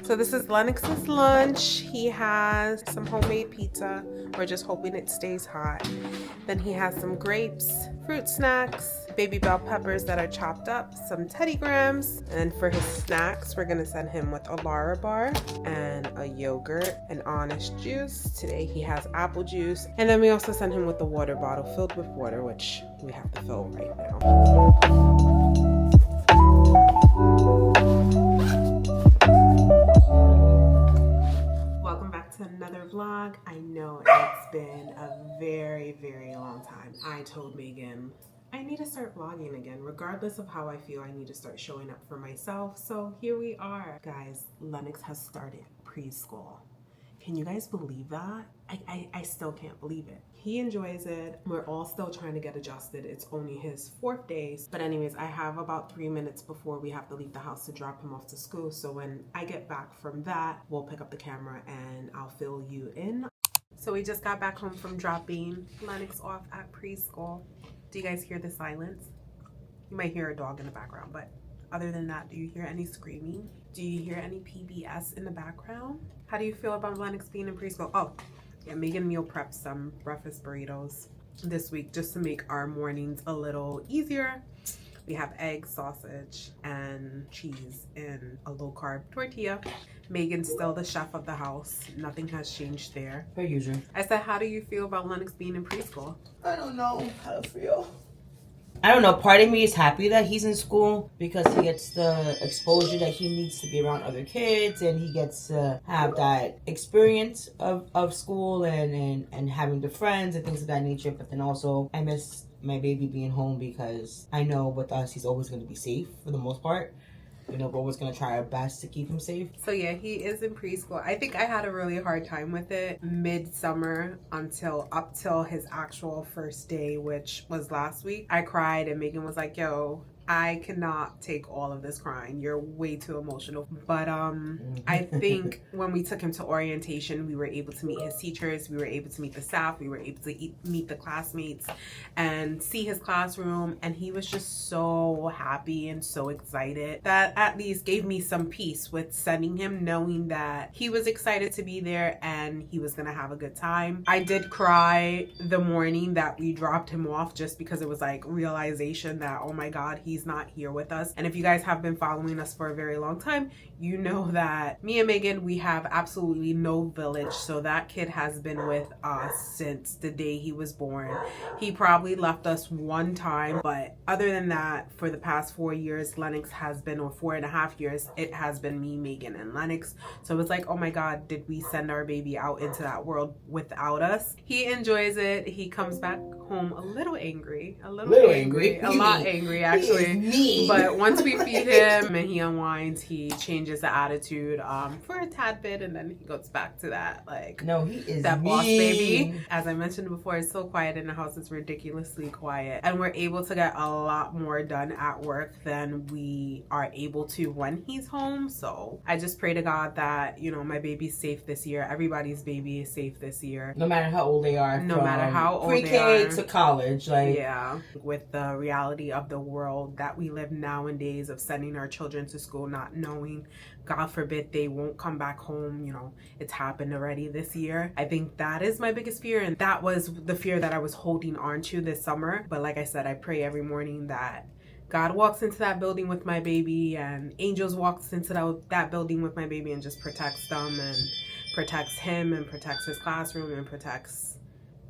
So this is Lennox's lunch. He has some homemade pizza. We're just hoping it stays hot. Then he has some grapes, fruit snacks, baby bell peppers that are chopped up, some Teddy Grahams. And for his snacks, we're gonna send him with a Lara bar and a yogurt and Honest juice. Today he has apple juice. And then we also send him with a water bottle filled with water, which we have to fill right now. Another vlog. I know it's been a very long time. I told Megan I need to start vlogging again. Regardless of how I feel, I need to start showing up for myself. So here we are. Guys, Lennox has started preschool. Can you guys believe that? I still can't believe it. He enjoys it. We're all still trying to get adjusted. It's only his 4th day. But anyways, I have about 3 minutes before we have to leave the house to drop him off to school. So when I get back from that, we'll pick up the camera and I'll fill you in. So we just got back home from dropping Lennox off at preschool. Do you guys hear the silence? You might hear a dog in the background, but other than that, do you hear any screaming? Do you hear any PBS in the background? How do you feel about Lennox being in preschool? Oh, yeah, Megan meal prepped some breakfast burritos this week just to make our mornings a little easier. We have egg, sausage, and cheese in a low-carb tortilla. Megan's still the chef of the house. Nothing has changed there. Per usual. I said, how do you feel about Lennox being in preschool? I don't know how to feel. I don't know. Part of me is happy that he's in school because he gets the exposure that he needs to be around other kids, and he gets to have that experience of school and having the friends and things of that nature. But then also, I miss my baby being home because I know with us, he's always going to be safe for the most part. You know, we're always going to try our best to keep him safe. So yeah, he is in preschool. I think I had a really hard time with it mid-summer up till his actual first day, which was last week. I cried and Megan was like, yo, I cannot take all of this crying. You're way too emotional. But I think when we took him to orientation, we were able to meet his teachers. We were able to meet the staff. We were able to meet the classmates and see his classroom. And he was just so happy and so excited. That at least gave me some peace with sending him, knowing that he was excited to be there and he was going to have a good time. I did cry the morning that we dropped him off just because it was like realization that, oh my God, he's not here with us. And if you guys have been following us for a very long time, you know that me and Megan, we have absolutely no village. So that kid has been with us since the day he was born. He probably left us one time, but other than that, for the past 4 years, Lennox has been, or 4.5 years, it has been me, Megan, and Lennox. So it's like, oh my God, did we send our baby out into that world without us? He enjoys it. He comes back home a little angry, a lot angry actually. But once we feed him and he unwinds, he changes the attitude for a tad bit, and then he goes back to that he is that boss baby. As I mentioned before, it's so quiet in the house. It's ridiculously quiet, and we're able to get a lot more done at work than we are able to when he's home. So I just pray to God that, you know, my baby's safe this year. Everybody's baby is safe this year, no matter how old they are. No matter how old they pre-K are to college, yeah. With the reality of the world that we live nowadays, of sending our children to school not knowing, God forbid, they won't come back home. You know, it's happened already this year. I think that is my biggest fear, and that was the fear that I was holding on to this summer. But like I said, I pray every morning that God walks into that building with my baby, and angels walks into that building with my baby and just protects them and protects him and protects his classroom and protects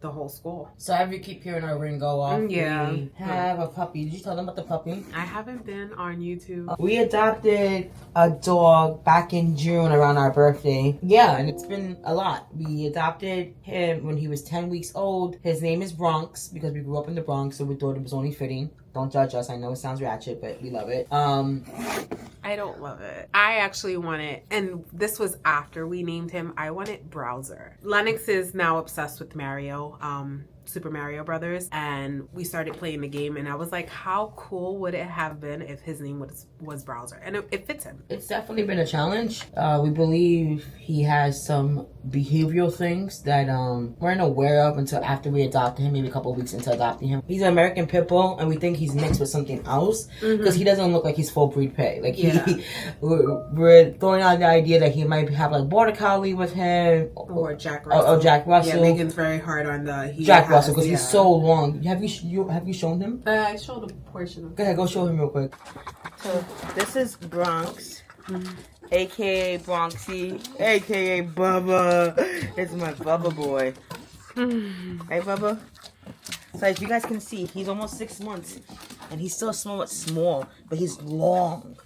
the whole school. So after you keep hearing our ring go off, yeah, we have a puppy. Did you tell them about the puppy? I haven't been on YouTube. We adopted a dog back in June around our birthday. Yeah, and it's been a lot. We adopted him when he was 10 weeks old. His name is Bronx because we grew up in the Bronx, so we thought it was only fitting. Don't judge us. I know it sounds ratchet, but we love it. I don't love it. I actually wanted, and this was after we named him, I wanted Browser. Lennox is now obsessed with Mario. Super Mario Brothers, and we started playing the game, and I was like, how cool would it have been if his name was Browser? And it fits him. It's definitely been a challenge. We believe he has some behavioral things that weren't aware of until after we adopted him, maybe a couple of weeks into adopting him. He's an American Pit Bull, and we think he's mixed with something else because he doesn't look like he's full breed pay. Like we're throwing out the idea that he might have like Border Collie with him or Jack Russell. Oh, Jack Russell. Yeah, Megan's very hard on the Jack Russell because he's so long. Have you shown him? I showed a portion of it. Go ahead, go show him real quick. So this is Bronx, aka Bronxy, aka Bubba. It's my Bubba boy. Hey Bubba. So as you guys can see, he's almost 6 months, and he's still small, but he's long.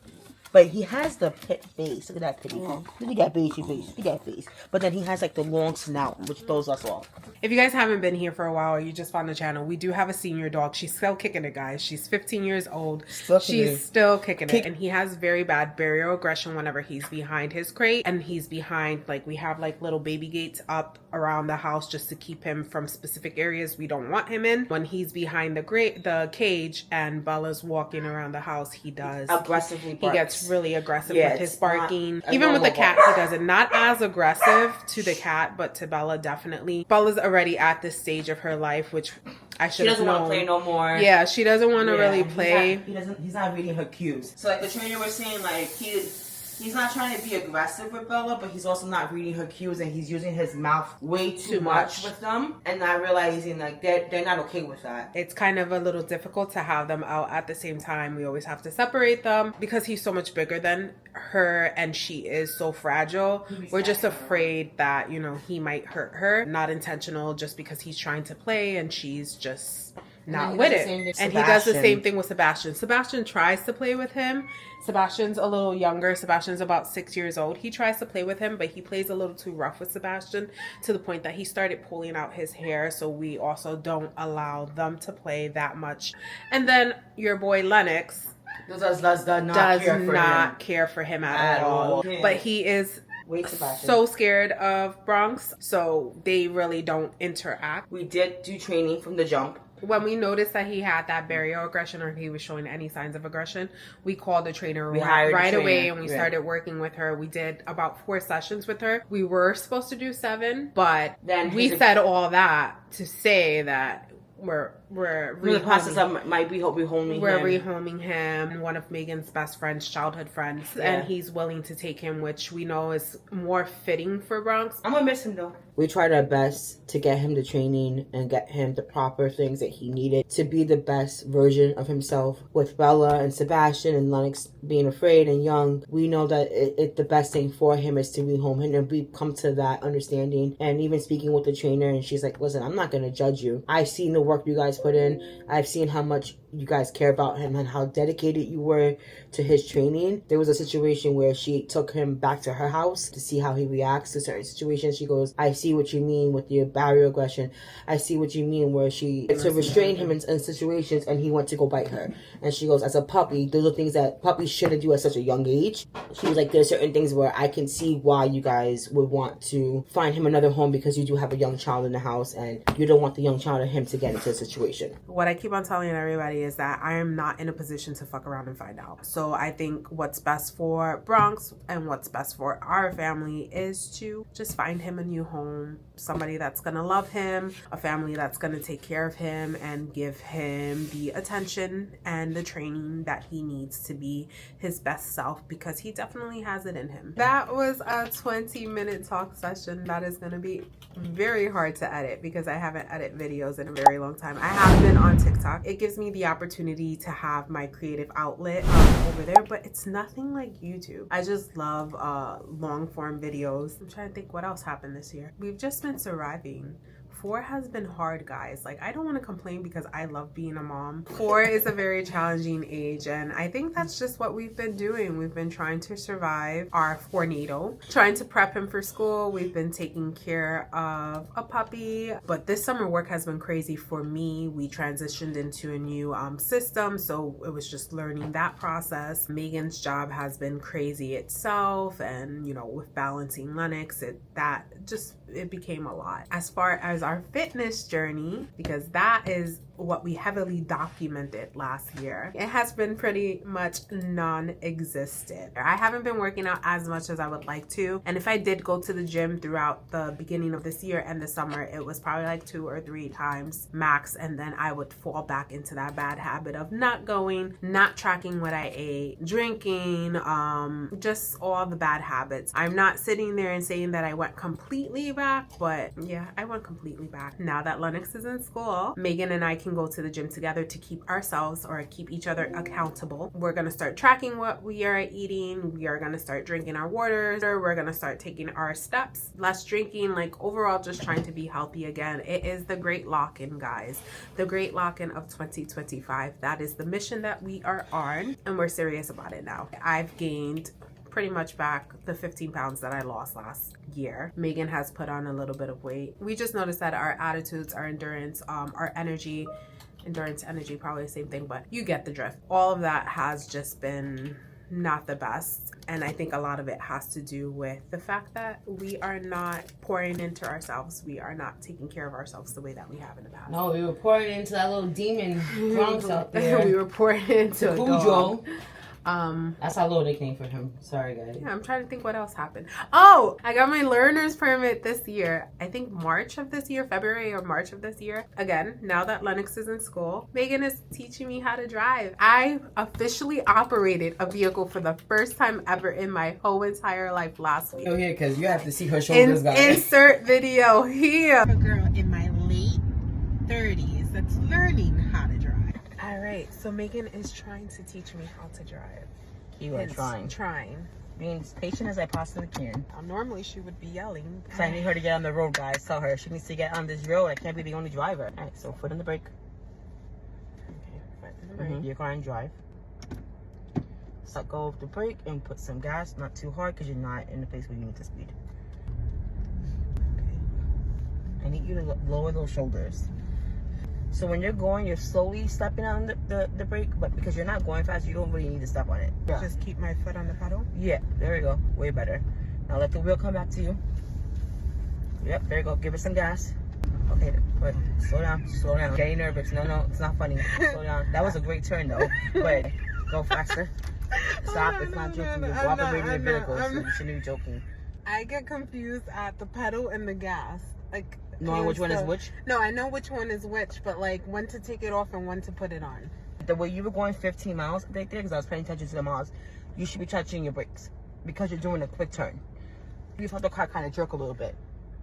But he has the pit face. Look at that pity. Look at that baby face. Look at that face. But then he has like the long snout, which throws us off. If you guys haven't been here for a while or you just found the channel, we do have a senior dog. She's still kicking it, guys. She's 15 years old. She's still kicking it. And he has very bad burial aggression whenever he's behind his crate. And he's behind, like, we have like little baby gates up around the house just to keep him from specific areas we don't want him in. When he's behind the cage and Bella's walking around the house, he does aggressively barks. He gets really aggressive with his barking. Even with the cat, he does it. Not as aggressive to the cat, but to Bella, definitely. Bella's already at this stage of her life, which I should have known. She doesn't want to play no more. Yeah, she doesn't want to really play. He's not reading her cues. So like the trainer was saying, like he's not trying to be aggressive with Bella, but he's also not reading her cues, and he's using his mouth way too much with them, and not realizing like they're not okay with that. It's kind of a little difficult to have them out at the same time. We always have to separate them because he's so much bigger than her, and she is so fragile. We're just afraid that, you know, he might hurt her, not intentional, just because he's trying to play and she's just not with it. And he does the same thing with Sebastian. Sebastian tries to play with him. Sebastian's a little younger. Sebastian's about 6 years old. He tries to play with him, but he plays a little too rough with Sebastian to the point that he started pulling out his hair. So we also don't allow them to play that much. And then your boy Lennox does not care for him at all. Yeah. But he is so scared of Bronx, so they really don't interact. We did do training from the jump. When we noticed that he had that burial aggression or he was showing any signs of aggression, we called the trainer right away, and we started working with her. We did about 4 sessions with her. We were supposed to do 7, but then we said all that to say that we're in the process of rehoming him. One of Megan's best friends, childhood friends, and he's willing to take him, which we know is more fitting for Bronx. I'm gonna miss him though. We tried our best to get him the training and get him the proper things that he needed to be the best version of himself. With Bella and Sebastian and Lennox being afraid and young, we know that the best thing for him is to rehome him, and we've come to that understanding. And even speaking with the trainer, and she's like, listen, I'm not gonna judge you. I've seen the work you guys put in. I've seen how much you guys care about him and how dedicated you were to his training. There was a situation where she took him back to her house to see how he reacts to certain situations. She goes, I see what you mean with your barrier aggression. I see what you mean where she to restrain him in situations, and he went to go bite her. And she goes, as a puppy, those are things that puppies shouldn't do at such a young age. She was like, there's certain things where I can see why you guys would want to find him another home, because you do have a young child in the house and you don't want the young child or him to get into a situation. What I keep on telling everybody is that I am not in a position to fuck around and find out. So I think what's best for Bronx and what's best for our family is to just find him a new home, somebody that's gonna love him, a family that's gonna take care of him and give him the attention and the training that he needs to be his best self, because he definitely has it in him. That was a 20-minute talk session that is gonna be very hard to edit because I haven't edited videos in a very long time. I have been on TikTok. It gives me the opportunity to have my creative outlet over there, but it's nothing like YouTube. I just love long form videos. I'm trying to think what else happened this year. We've just been surviving. 4 has been hard, guys. Like, I don't want to complain because I love being a mom. 4 is a very challenging age, and I think that's just what we've been doing. We've been trying to survive our 4-natal, trying to prep him for school. We've been taking care of a puppy, but this summer work has been crazy for me. We transitioned into a new system, so it was just learning that process. Megan's job has been crazy itself, and you know, with balancing Lennox, it became a lot. As far as our fitness journey, because that is what we heavily documented last year. It has been pretty much non-existent. I haven't been working out as much as I would like to, and if I did go to the gym throughout the beginning of this year and the summer, it was probably like 2 or 3 times max, and then I would fall back into that bad habit of not going, not tracking what I ate, drinking, just all the bad habits. I'm not sitting there and saying that I went completely back, but yeah, I went completely back. Now that Lennox is in school, Megan and I can go to the gym together to keep ourselves or keep each other accountable. We're gonna start tracking what we are eating. We are gonna start drinking our waters. We're gonna start taking our steps, less drinking, like overall just trying to be healthy again. It is the great lock-in, guys. The great lock-in of 2025. That is the mission that we are on, and we're serious about it now. I've gained pretty much back the 15 pounds that I lost last year. Megan has put on a little bit of weight. We just noticed that our attitudes, our endurance, our energy, probably the same thing, but you get the drift. All of that has just been not the best, and I think a lot of it has to do with the fact that we are not pouring into ourselves. We are not taking care of ourselves the way that we have in the past. No, we were pouring into that little demon Bronx out there. We were pouring into a dog. That's our little nickname for him. Sorry, guys. Yeah, I'm trying to think what else happened. Oh, I got my learner's permit this year. I think March of this year, February or March of this year. Again, now that Lennox is in school, Megan is teaching me how to drive. I officially operated a vehicle for the first time ever in my whole entire life last week. Go here, because you have to see her shoulders, guys. Insert video here. A girl in my late 30s that's learning how to drive. All right, so Megan is trying to teach me how to drive. You are Trying. Being as patient as I possibly can. Normally she would be yelling. So I need her to get on the road, guys. Tell her she needs to get on this road. I can't be the only driver. All right, so foot on the brake. Okay, foot on the brake. You're going to drive. Let go of the brake and put some gas. Not too hard because you're not in the place where you need to speed. Okay. I need you to lower those shoulders. So when you're going, you're slowly stepping on the brake, but because you're not going fast, you don't really need to step on it. Yeah. Just keep my foot on the pedal? Yeah, there we go. Way better. Now let the wheel come back to you. Yep, there you go. Give it some gas. Okay, but slow down, slow down. Getting nervous. No, it's not funny. Slow down. That was a great turn though, but go faster. Stop, it's not joking. You're operating a vehicle, so you shouldn't be joking. I get confused at the pedal and the gas. Like, knowing which one is which? No, I know which one is which, but like when to take it off and when to put it on. The way you were going 15 miles right there, because I was paying attention to the miles, you should be touching your brakes because you're doing a quick turn. You felt the car kind of jerk a little bit.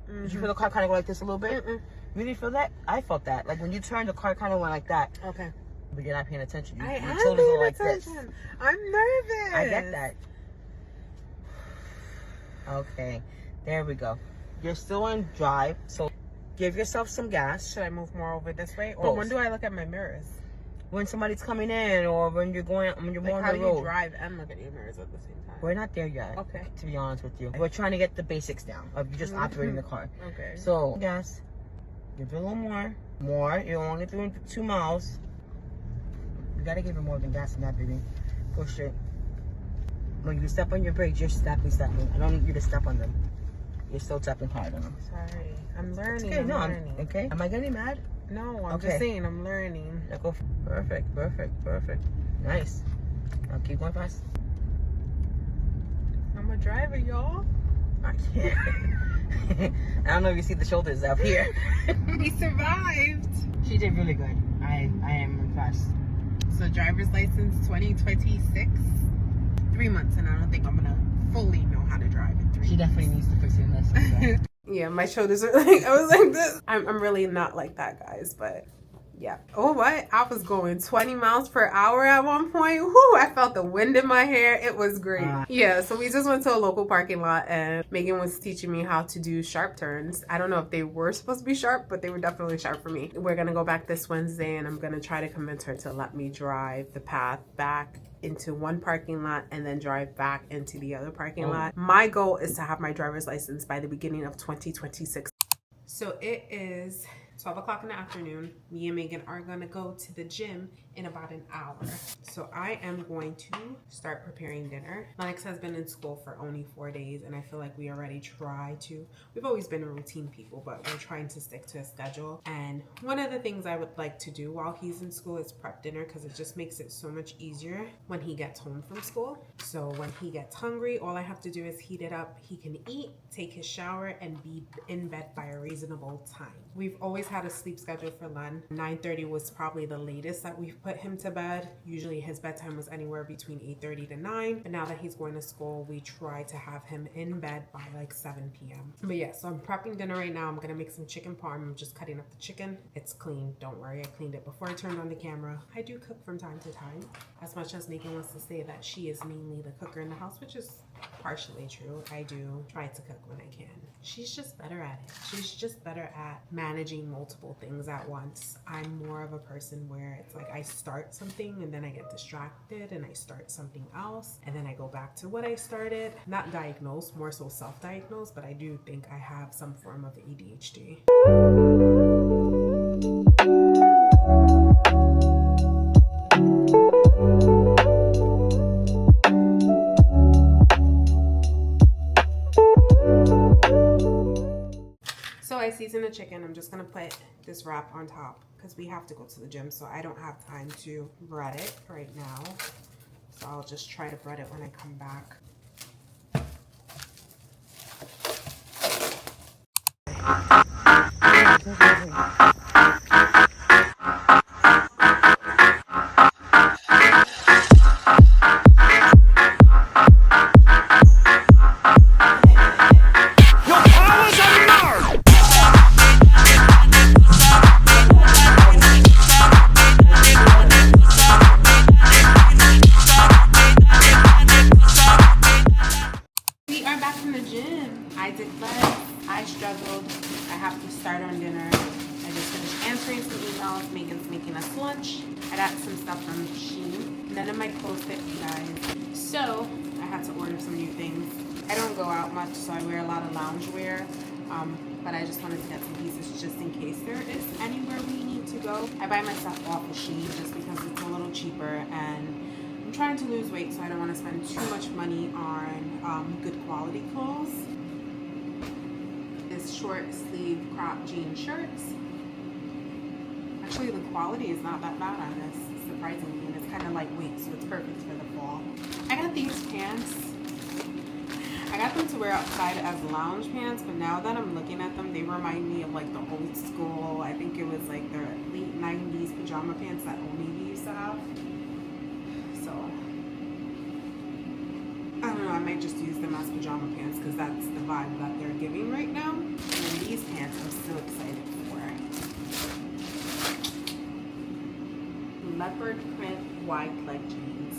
Did you feel the car kind of go like this a little bit? You didn't feel that? I felt that. Like when you turned, the car kind of went like that. Okay. But you're not paying attention. I am paying like attention. This. I'm nervous. I get that. Okay. There we go. You're still in drive, so give yourself some gas. Should I move more over this way? Or Both. when do I look at my mirrors? When somebody's coming in, or when you're more on the road. How do you drive and look at your mirrors at the same time? We're not there yet. Okay. To be honest with you, we're trying to get the basics down of you just operating the car. Okay. So gas. Give it a little more. More. You're only doing 2 miles. You gotta give it more than gas than that, baby. Push it. When you step on your brakes, you're stepping. I don't need you to step on them. You're still tapping hard on them. Sorry. I'm learning. Okay, I'm learning. Okay. Am I getting mad? No, I'm just saying I'm learning. Now go. Perfect. Nice. Now keep going fast. I'm a driver, y'all. I can't. I don't know if you see the shoulders up here. We survived. She did really good. I am impressed. So driver's license 2026. 3 months, and I don't think I'm gonna fully know how to drive in 3 months. She definitely needs to fix this. Yeah, my shoulders are like, I was like this. I'm really not like that, guys, but yeah. Oh, what? I was going 20 miles per hour at one point. Whoo, I felt the wind in my hair. It was great. Yeah, so we just went to a local parking lot, and Megan was teaching me how to do sharp turns. I don't know if they were supposed to be sharp, but they were definitely sharp for me. We're gonna go back this Wednesday, and I'm gonna try to convince her to let me drive the path back into one parking lot and then drive back into the other parking lot. My goal is to have my driver's license by the beginning of 2026. So it is 12 o'clock in the afternoon. Me and Megan are gonna go to the gym in about an hour. So I am going to start preparing dinner. Lennox has been in school for only 4 days, and I feel like we already try to. We've always been routine people, but we're trying to stick to a schedule. And one of the things I would like to do while he's in school is prep dinner, because it just makes it so much easier when he gets home from school. So when he gets hungry, all I have to do is heat it up. He can eat, take his shower, and be in bed by a reasonable time. We've always had a sleep schedule for Len. 9:30 was probably the latest that we've put him to bed. Usually his bedtime was anywhere between 8:30 to 9. But now that he's going to school, we try to have him in bed by like 7 p.m. But yeah, so I'm prepping dinner right now. I'm gonna make some chicken parm. I'm just cutting up the chicken. It's clean, don't worry. I cleaned it before I turned on the camera. I do cook from time to time. As much as Megan wants to say that she is mainly the cooker in the house, which is partially true. I do try to cook when I can. She's just better at it. She's just better at managing multiple things at once. I'm more of a person where it's like I start something and then I get distracted and I start something else and then I go back to what I started. Not diagnosed, more so self-diagnosed, but I do think I have some form of ADHD. So I seasoned the chicken. I'm just gonna put this wrap on top because we have to go to the gym, so I don't have time to bread it right now. So I'll just try to bread it when I come back. I did legs, I struggled, I have to start on dinner. I just finished answering some emails, Megan's making us lunch. I got some stuff from Shein. None of my clothes fit you guys. So I had to order some new things. I don't go out much, so I wear a lot of loungewear. But I just wanted to get some pieces just in case there is anywhere we need to go. I buy my stuff off of Shein just because it's a little cheaper, and I'm trying to lose weight, so I don't want to spend too much money on good quality clothes. This short sleeve crop jean shirts. Actually, the quality is not that bad on this, surprisingly, and it's kind of lightweight, so it's perfect for the fall. I got these pants. I got them to wear outside as lounge pants, but now that I'm looking at them, they remind me of like the old school, I think it was like the late 90s pajama pants that Old Navy used to have. So, I don't know, I might just use them as pajama pants because that's the vibe that they're giving right now. And then these pants I'm so excited for. Leopard print wide leg jeans.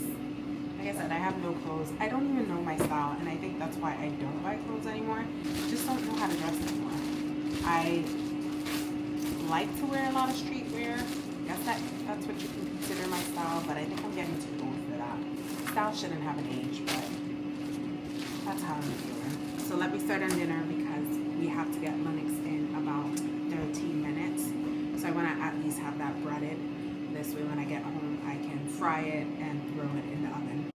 Like I said, I have no clothes. I don't even know my style, and I think that's why I don't buy clothes anymore. I just don't know how to dress anymore. I like to wear a lot of streetwear. I guess that's what you can consider my style, but I think I'm getting too old for that. Style shouldn't have an age, but that's how I'm feeling. So let me start on dinner because we have to get Lennox in about 13 minutes. So I want to at least have that breaded. This way when I get home, I can fry it and throw it in the oven.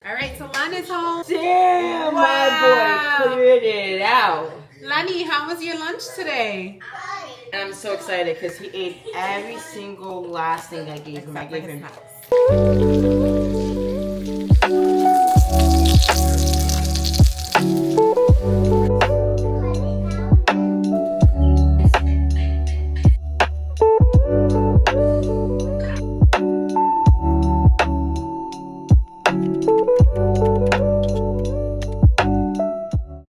All right, so Len is home. Damn, my boy cleared it out. Lenny, how was your lunch today? And I'm so excited because he ate every single last thing I gave him. I gave him snacks.